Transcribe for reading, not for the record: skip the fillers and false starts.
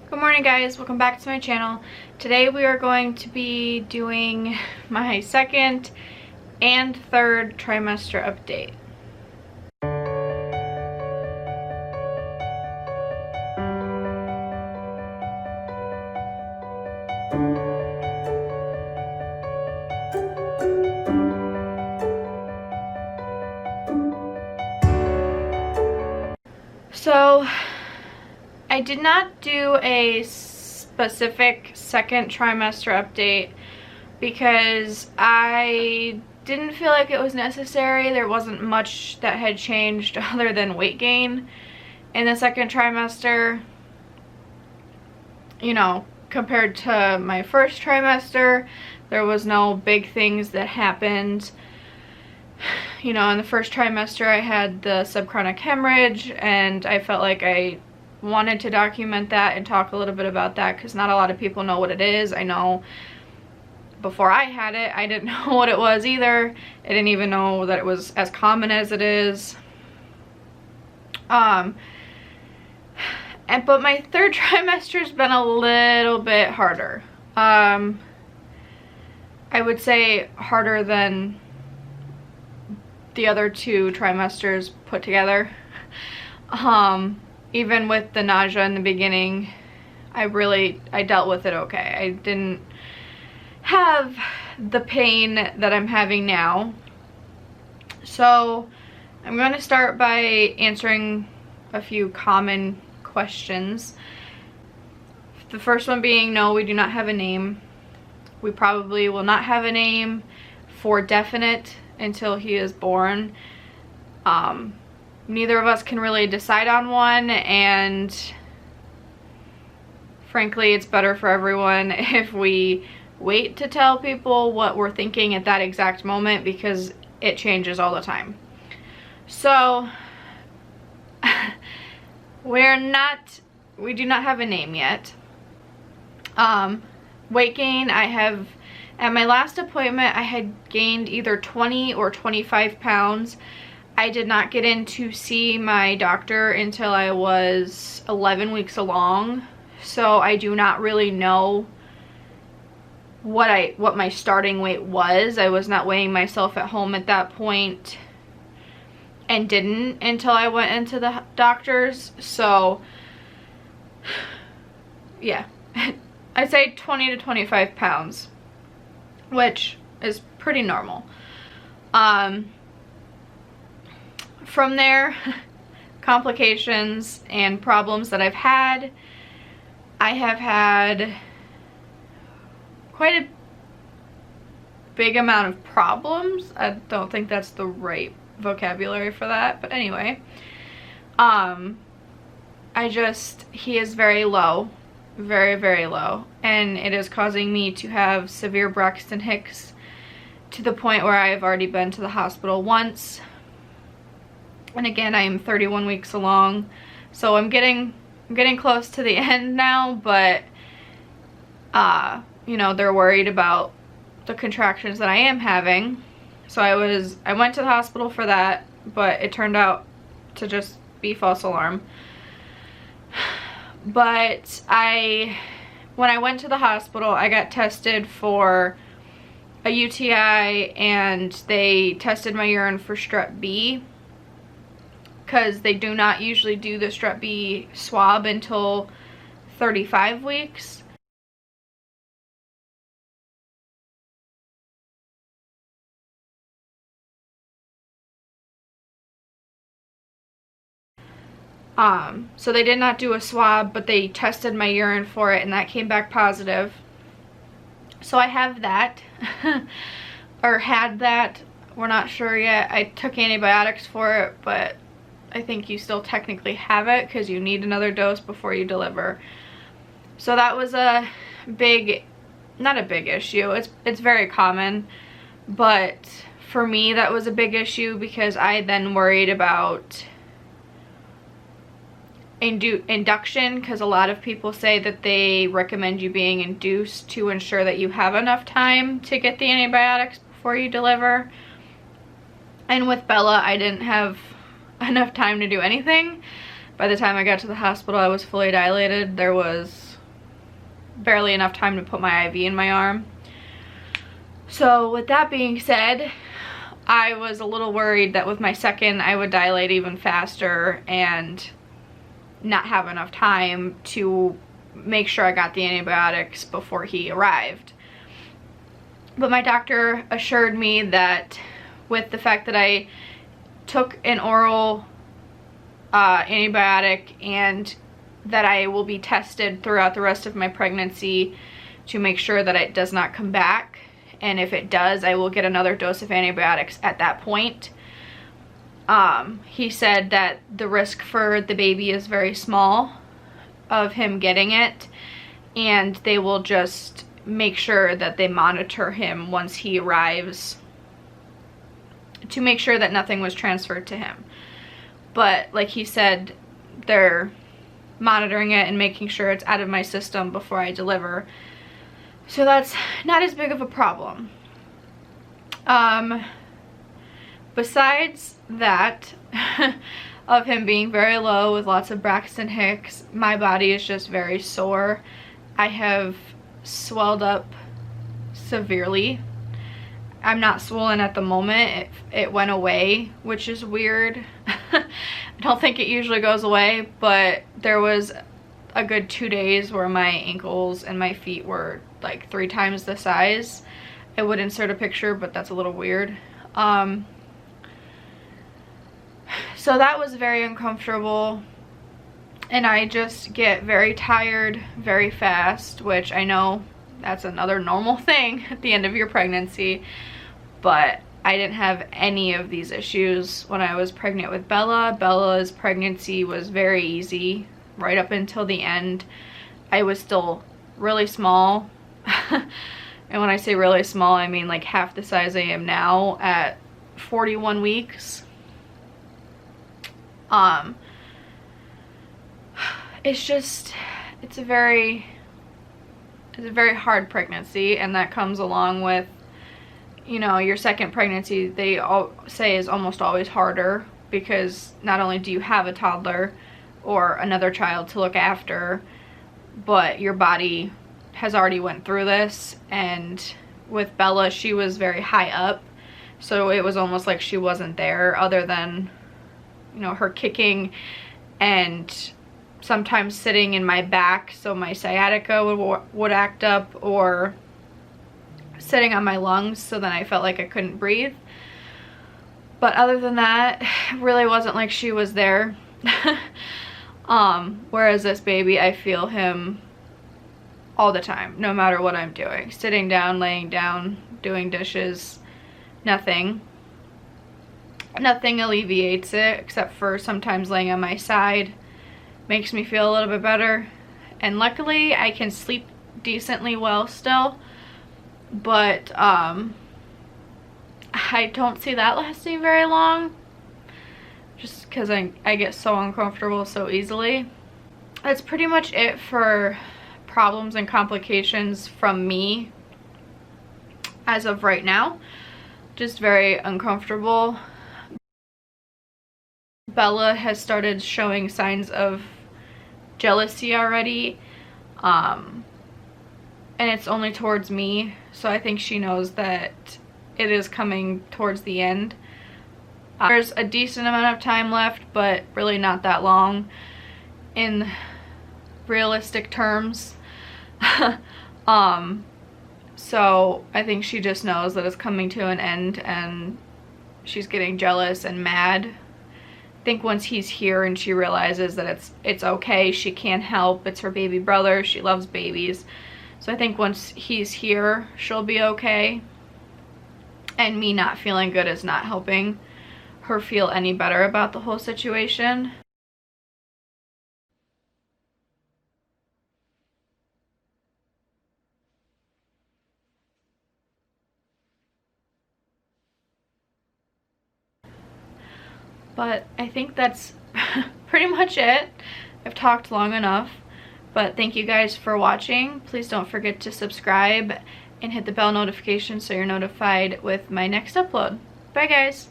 Good morning guys, welcome back to my channel. Today we are going to be doing my second and third trimester update. So I did not do a specific second trimester update because I didn't feel like it was necessary. There wasn't much that had changed other than weight gain in the second trimester, you know, compared to my first trimester. There was no big things that happened. You know, in the first trimester I had the subchronic hemorrhage, and I felt like I wanted to document that and talk a little bit about that because not a lot of people know what it is. I know before I had it, I didn't know what it was either. I didn't even know that it was as common as it is. But my third trimester has been a little bit harder. I would say harder than the other two trimesters put together. Even with the nausea in the beginning, I dealt with it okay. I didn't have the pain that I'm having now. So I'm going to start by answering a few common questions. The first one being, no, we do not have a name. We probably will not have a name for definite until he is born. Neither of us can really decide on one, and frankly it's better for everyone if we wait to tell people what we're thinking at that exact moment, because it changes all the time. So we do not have a name yet. Weight gain, at my last appointment I had gained either 20 or 25 pounds. I did not get in to see my doctor until I was 11 weeks along, so I do not really know what my starting weight was. I was not weighing myself at home at that point and didn't until I went into the doctor's. So yeah, I'd say 20 to 25 pounds, which is pretty normal. From there, complications and problems that I've had. I have had quite a big amount of problems. I don't think that's the right vocabulary for that, but anyway. He is very low, very, very low, and it is causing me to have severe Braxton Hicks to the point where I have already been to the hospital once. And again, I am 31 weeks along, so I'm getting close to the end now, but you know, they're worried about the contractions that I am having. So I went to the hospital for that, but it turned out to just be false alarm. But when I went to the hospital, I got tested for a UTI, and they tested my urine for strep B, because they do not usually do the strep B swab until 35 weeks. So they did not do a swab, but they tested my urine for it, and that came back positive. So I have that, or had that, we're not sure yet. I took antibiotics for it, but I think you still technically have it because you need another dose before you deliver. So that was a big, not a big issue, it's very common, but for me that was a big issue because I then worried about induction, because a lot of people say that they recommend you being induced to ensure that you have enough time to get the antibiotics before you deliver. And with Bella, I didn't have enough time to do anything. By the time I got to the hospital, I was fully dilated. There was barely enough time to put my IV in my arm. So with that being said, I was a little worried that with my second I would dilate even faster and not have enough time to make sure I got the antibiotics before he arrived. But my doctor assured me that with the fact that I took an oral antibiotic and that I will be tested throughout the rest of my pregnancy to make sure that it does not come back, and if it does, I will get another dose of antibiotics at that point. He said that the risk for the baby is very small of him getting it, and they will just make sure that they monitor him once he arrives to make sure that nothing was transferred to him. But like he said, they're monitoring it and making sure it's out of my system before I deliver. So that's not as big of a problem. Besides that, of him being very low with lots of Braxton Hicks, my body is just very sore. I have swelled up severely. I'm not swollen at the moment. It went away, which is weird. I don't think it usually goes away, but there was a good 2 days where my ankles and my feet were like 3 times the size. I would insert a picture, but that's a little weird. So that was very uncomfortable, and I just get very tired very fast, which I know that's another normal thing at the end of your pregnancy, but I didn't have any of these issues when I was pregnant with Bella. Bella's pregnancy was very easy right up until the end. I was still really small. And when I say really small, I mean like half the size I am now at 41 weeks. It's a very hard pregnancy, and that comes along with, you know, your second pregnancy. They all say is almost always harder, because not only do you have a toddler or another child to look after, but your body has already went through this. And with Bella, she was very high up, so it was almost like she wasn't there, other than, you know, her kicking and sometimes sitting in my back, so my sciatica would act up, or sitting on my lungs, so then I felt like I couldn't breathe. But other than that, it really wasn't like she was there. Whereas this baby, I feel him all the time, no matter what I'm doing. Sitting down, laying down, doing dishes, nothing alleviates it, except for sometimes laying on my side makes me feel a little bit better. And luckily I can sleep decently well still, but I don't see that lasting very long, just because I get so uncomfortable so easily. That's pretty much it for problems and complications from me as of right now. Just very uncomfortable. Bella has started showing signs of jealousy already, and it's only towards me, so I think she knows that it is coming towards the end. There's a decent amount of time left, but really not that long in realistic terms. So I think she just knows that it's coming to an end, and she's getting jealous and mad. I think once he's here and she realizes that it's okay, she can't help, it's her baby brother, she loves babies. So I think once he's here, she'll be okay. And me not feeling good is not helping her feel any better about the whole situation. But I think that's pretty much it. I've talked long enough, but thank you guys for watching. Please don't forget to subscribe and hit the bell notification so you're notified with my next upload. Bye guys!